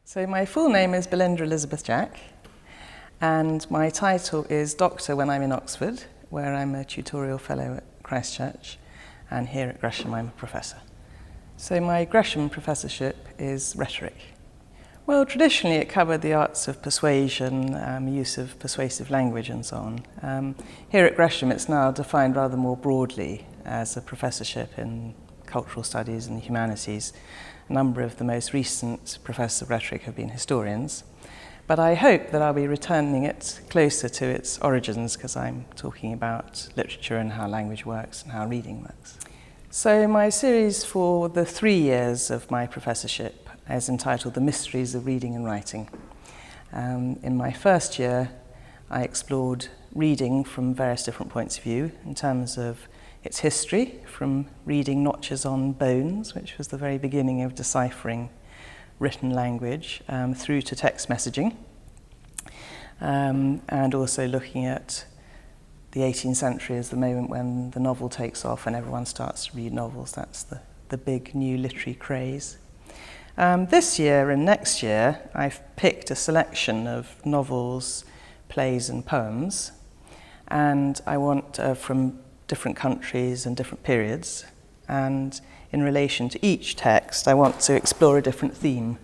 So my full name is Belinda Elizabeth Jack, and my title is Doctor when I'm in Oxford, where I'm a tutorial fellow at Christ Church, and here at Gresham I'm a professor. So my Gresham professorship is rhetoric. Well, traditionally it covered the arts of persuasion, use of persuasive language and so on. Here at Gresham it's now defined rather more broadly as a professorship in cultural studies and the humanities. A number of the most recent professors of rhetoric have been historians, but I hope that I'll be returning it closer to its origins because I'm talking about literature and how language works and how reading works. So my series for the 3 years of my professorship is entitled The Mysteries of Reading and Writing. In my first year, I explored reading from various different points of view in terms of its history, from reading notches on bones, which was the very beginning of deciphering written language, through to text messaging, and also looking at the 18th century as the moment when the novel takes off and everyone starts to read novels. That's the big new literary craze. This year and next year, I've picked a selection of novels, plays and poems, and I want from different countries and different periods, and in relation to each text I want to explore a different theme.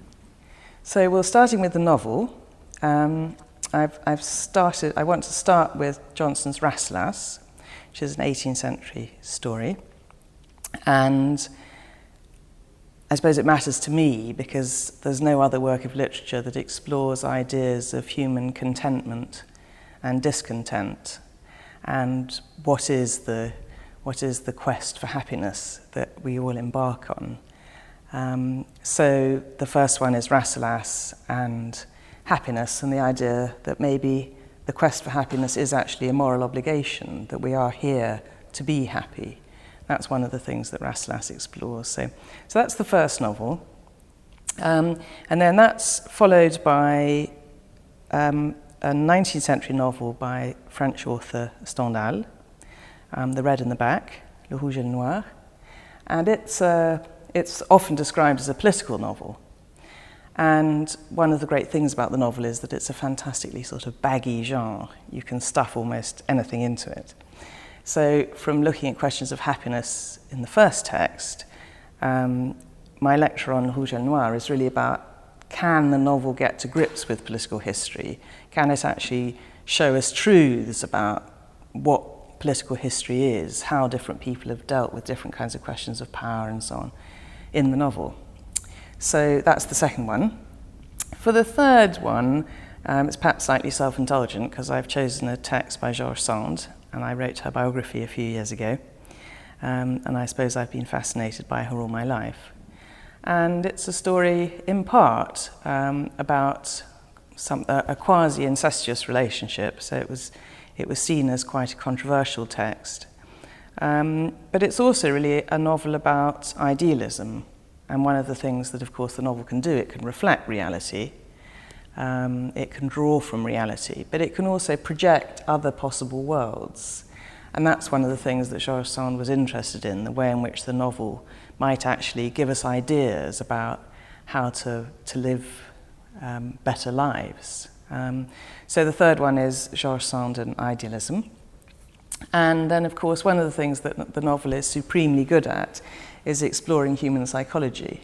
So we're starting with the novel. I want to start with Johnson's Rasselas, which is an 18th century story, and I suppose it matters to me because there's no other work of literature that explores ideas of human contentment and discontent, and what is the quest for happiness that we all embark on. So the first one is Rasselas and happiness, and the idea that maybe the quest for happiness is actually a moral obligation, that we are here to be happy. That's one of the things that Rasselas explores. So that's the first novel. And then that's followed by a 19th century novel by French author Stendhal, The Red and the Back, Le Rouge et le Noir, and it's often described as a political novel. And one of the great things about the novel is that it's a fantastically sort of baggy genre. You can stuff almost anything into it. So from looking at questions of happiness in the first text, my lecture on Le Rouge et le Noir is really about, can the novel get to grips with political history? Can it actually show us truths about what political history is, how different people have dealt with different kinds of questions of power and so on in the novel? So that's the second one. For the third one, it's perhaps slightly self-indulgent because I've chosen a text by Georges Sand, and I wrote her biography a few years ago, and I suppose I've been fascinated by her all my life. And it's a story, in part, about a quasi-incestuous relationship, so it was seen as quite a controversial text. But it's also really a novel about idealism, and one of the things that, of course, the novel can do, it can reflect reality, it can draw from reality, but it can also project other possible worlds. And that's one of the things that Georges Sand was interested in, the way in which the novel might actually give us ideas about how to live better lives. So the third one is Georges Sand and idealism. And then, of course, one of the things that the novel is supremely good at is exploring human psychology,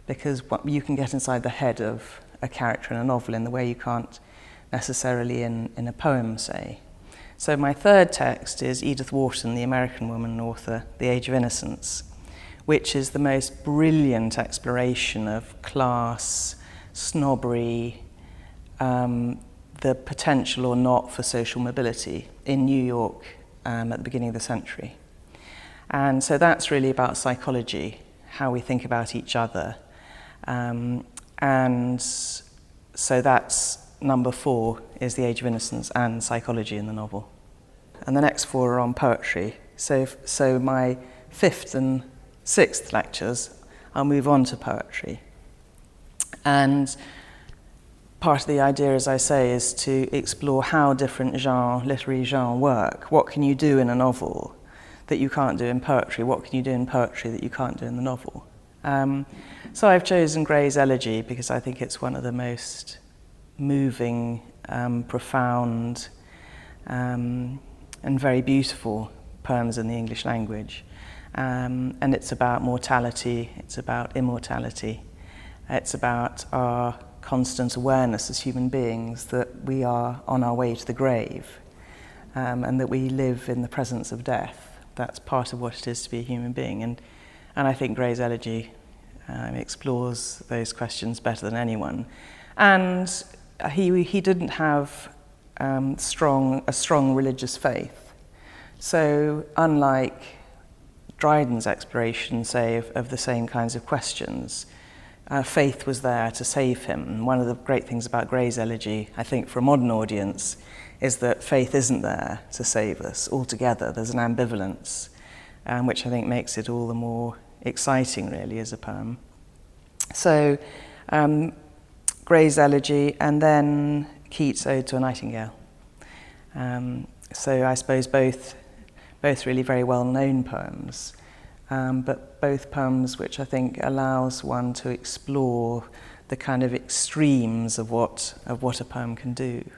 because you can get inside the head of a character in a novel in the way you can't necessarily in a poem, say. So my third text is Edith Wharton, the American woman and author, The Age of Innocence, which is the most brilliant exploration of class, snobbery, the potential or not for social mobility in New York at the beginning of the century. And so that's really about psychology, how we think about each other. And so that's number 4, is The Age of Innocence and psychology in the novel. And the next 4 are on poetry. So my 5th and 6th lectures, I'll move on to poetry. And part of the idea, as I say, is to explore how different literary genres work. What can you do in a novel that you can't do in poetry? What can you do in poetry that you can't do in the novel? So I've chosen Gray's Elegy because I think it's one of the most moving, profound, and very beautiful poems in the English language. And it's about mortality, it's about immortality, it's about our constant awareness as human beings that we are on our way to the grave, and that we live in the presence of death. That's part of what it is to be a human being. And I think Gray's Elegy explores those questions better than anyone. And he didn't have a strong religious faith. So unlike Dryden's exploration, say, of the same kinds of questions, faith was there to save him. And one of the great things about Gray's Elegy, I think, for a modern audience, is that faith isn't there to save us altogether. There's an ambivalence, which I think makes it all the more exciting, really, as a poem. So, Gray's Elegy, and then Keats' Ode to a Nightingale. So I suppose both really very well-known poems, but both poems which I think allows one to explore the kind of extremes of what a poem can do.